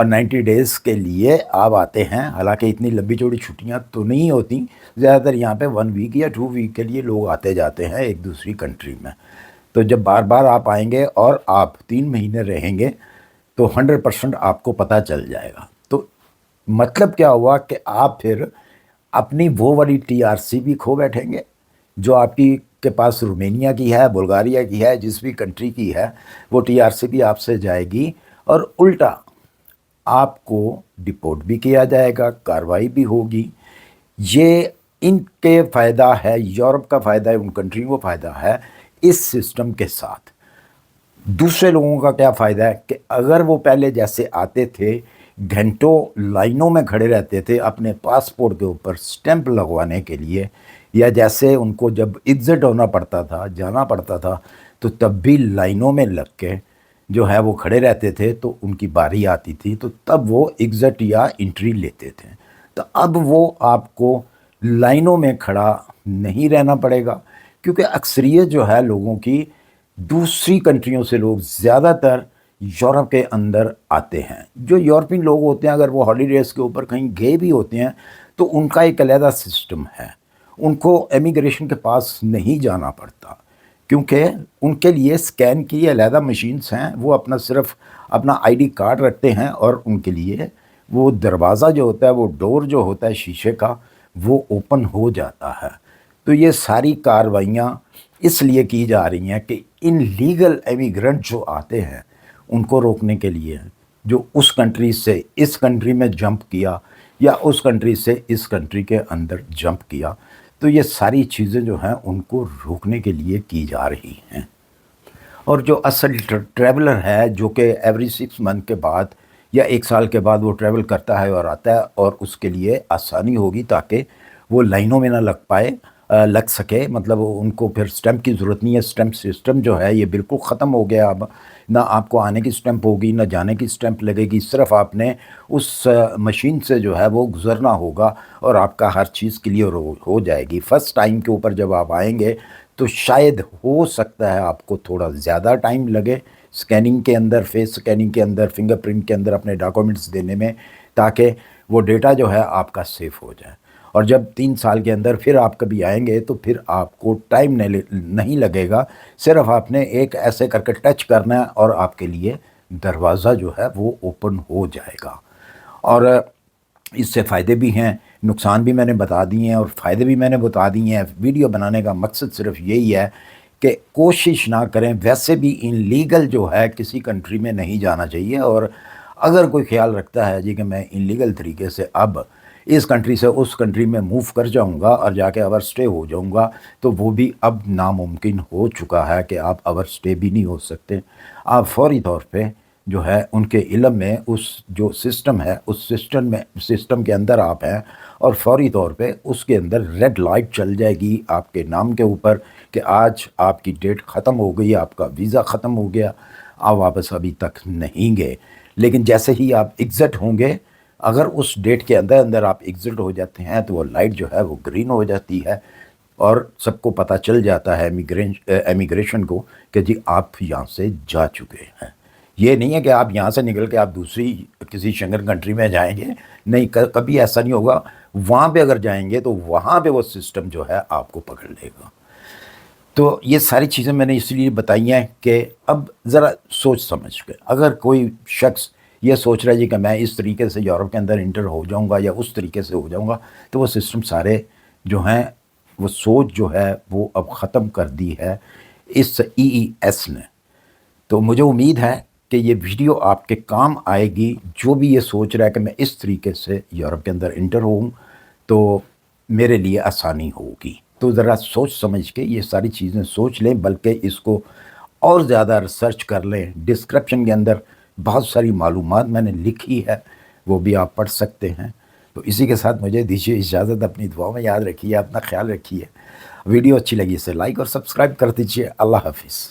اور 90 ڈیز کے لیے آپ آتے ہیں، حالانکہ اتنی لمبی چوڑی چھٹیاں تو نہیں ہوتی، زیادہ تر یہاں پہ 1 ویک یا 2 ویک کے لیے لوگ آتے جاتے ہیں ایک دوسری کنٹری میں۔ تو جب بار بار آپ آئیں گے اور آپ 3 مہینے رہیں گے تو 100% آپ کو پتہ چل جائے گا۔ تو مطلب کیا ہوا کہ آپ پھر اپنی وہ والی TRC بھی کھو بیٹھیں گے جو آپ کے پاس رومینیا کی ہے، بلغاریہ کی ہے، جس بھی کنٹری کی ہے، وہ TRC بھی آپ سے جائے گی، اور الٹا آپ کو ڈپورٹ بھی کیا جائے گا، کارروائی بھی ہوگی۔ یہ ان کے فائدہ ہے، یورپ کا فائدہ ہے، ان کنٹریوں کو فائدہ ہے اس سسٹم کے ساتھ۔ دوسرے لوگوں کا کیا فائدہ ہے کہ اگر وہ پہلے جیسے آتے تھے گھنٹوں لائنوں میں کھڑے رہتے تھے اپنے پاسپورٹ کے اوپر سٹیمپ لگوانے کے لیے، یا جیسے ان کو جب ایگزٹ ہونا پڑتا تھا، جانا پڑتا تھا، تو تب بھی لائنوں میں لگ کے جو ہے وہ کھڑے رہتے تھے، تو ان کی باری آتی تھی تو تب وہ ایگزٹ یا انٹری لیتے تھے۔ تو اب وہ آپ کو لائنوں میں کھڑا نہیں رہنا پڑے گا، کیونکہ اکثریت جو ہے لوگوں کی دوسری کنٹریوں سے لوگ زیادہ تر یورپ کے اندر آتے ہیں۔ جو یورپین لوگ ہوتے ہیں اگر وہ ہالیڈیز کے اوپر کہیں گئے بھی ہوتے ہیں تو ان کا ایک علیحدہ سسٹم ہے، ان کو امیگریشن کے پاس نہیں جانا پڑتا، کیونکہ ان کے لیے سکین کی علیحدہ مشینز ہیں، وہ صرف اپنا ID کارڈ رکھتے ہیں، اور ان کے لیے وہ دروازہ جو ہوتا ہے، وہ ڈور جو ہوتا ہے شیشے کا، وہ اوپن ہو جاتا ہے۔ تو یہ ساری کارروائیاں اس لیے کی جا رہی ہیں کہ ان لیگل امیگرنٹ جو آتے ہیں ان کو روکنے کے لیے، جو اس کنٹری سے اس کنٹری میں جمپ کیا یا اس کنٹری سے اس کنٹری کے اندر جمپ کیا، تو یہ ساری چیزیں جو ہیں ان کو روکنے کے لیے کی جا رہی ہیں۔ اور جو اصل ٹریولر ہے جو کہ ایوری 6 منتھ کے بعد یا 1 سال کے بعد وہ ٹریول کرتا ہے اور آتا ہے، اور اس کے لیے آسانی ہوگی تاکہ وہ لائنوں میں نہ لگ سکے، مطلب ان کو پھر سٹیمپ کی ضرورت نہیں ہے۔ سٹیمپ سسٹم جو ہے یہ بالکل ختم ہو گیا، اب نہ آپ کو آنے کی سٹیمپ ہوگی نہ جانے کی سٹیمپ لگے گی، صرف آپ نے اس مشین سے جو ہے وہ گزرنا ہوگا اور آپ کا ہر چیز کلیئر ہو جائے گی۔ فرسٹ ٹائم کے اوپر جب آپ آئیں گے تو شاید ہو سکتا ہے آپ کو تھوڑا زیادہ ٹائم لگے سکیننگ کے اندر، فیس سکیننگ کے اندر، فنگر پرنٹ کے اندر اپنے ڈاکومنٹس دینے میں، تاکہ وہ ڈیٹا جو ہے آپ کا سیف ہو جائے۔ اور جب 3 سال کے اندر پھر آپ کبھی آئیں گے تو پھر آپ کو ٹائم نہیں لگے گا، صرف آپ نے ایک ایسے کر کے ٹچ کرنا ہے اور آپ کے لیے دروازہ جو ہے وہ اوپن ہو جائے گا۔ اور اس سے فائدے بھی ہیں، نقصان بھی میں نے بتا دیے ہیں، اور فائدے بھی میں نے بتا دیے ہیں۔ ویڈیو بنانے کا مقصد صرف یہی ہے کہ کوشش نہ کریں، ویسے بھی ان لیگل جو ہے کسی کنٹری میں نہیں جانا چاہیے، اور اگر کوئی خیال رکھتا ہے جی کہ میں ان لیگل طریقے سے اب اس کنٹری سے اس کنٹری میں موو کر جاؤں گا اور جا کے اوور سٹے ہو جاؤں گا، تو وہ بھی اب ناممکن ہو چکا ہے کہ آپ اوور سٹے بھی نہیں ہو سکتے۔ آپ فوری طور پہ جو ہے ان کے علم میں اس جو سسٹم ہے اس سسٹم کے اندر آپ ہیں، اور فوری طور پہ اس کے اندر ریڈ لائٹ چل جائے گی آپ کے نام کے اوپر کہ آج آپ کی ڈیٹ ختم ہو گئی، آپ کا ویزا ختم ہو گیا، آپ واپس ابھی تک نہیں گئے۔ لیکن جیسے ہی آپ ایگزٹ ہوں گے، اگر اس ڈیٹ کے اندر آپ ایگزٹ ہو جاتے ہیں تو وہ لائٹ جو ہے وہ گرین ہو جاتی ہے، اور سب کو پتہ چل جاتا ہے امیگریشن کو کہ جی آپ یہاں سے جا چکے ہیں۔ یہ نہیں ہے کہ آپ یہاں سے نکل کے آپ دوسری کسی شنگن کنٹری میں جائیں گے، نہیں، کبھی ایسا نہیں ہوگا۔ وہاں پہ اگر جائیں گے تو وہاں پہ وہ سسٹم جو ہے آپ کو پکڑ لے گا۔ تو یہ ساری چیزیں میں نے اس لیے بتائی ہیں کہ اب ذرا سوچ سمجھ کے، اگر کوئی شخص یہ سوچ رہا ہے جی کہ میں اس طریقے سے یورپ کے اندر انٹر ہو جاؤں گا یا اس طریقے سے ہو جاؤں گا، تو وہ سسٹم سارے جو ہیں، وہ سوچ جو ہے وہ اب ختم کر دی ہے اس EES نے۔ تو مجھے امید ہے کہ یہ ویڈیو آپ کے کام آئے گی، جو بھی یہ سوچ رہا ہے کہ میں اس طریقے سے یورپ کے اندر انٹر ہوں تو میرے لیے آسانی ہوگی۔ تو ذرا سوچ سمجھ کے یہ ساری چیزیں سوچ لیں، بلکہ اس کو اور زیادہ ریسرچ کر لیں۔ ڈسکرپشن کے اندر بہت ساری معلومات میں نے لکھی ہے، وہ بھی آپ پڑھ سکتے ہیں۔ تو اسی کے ساتھ مجھے دیجیے اجازت، اپنی دعا میں یاد رکھیے، اپنا خیال رکھیے۔ ویڈیو اچھی لگی اسے لائک اور سبسکرائب کر دیجیے۔ اللہ حافظ۔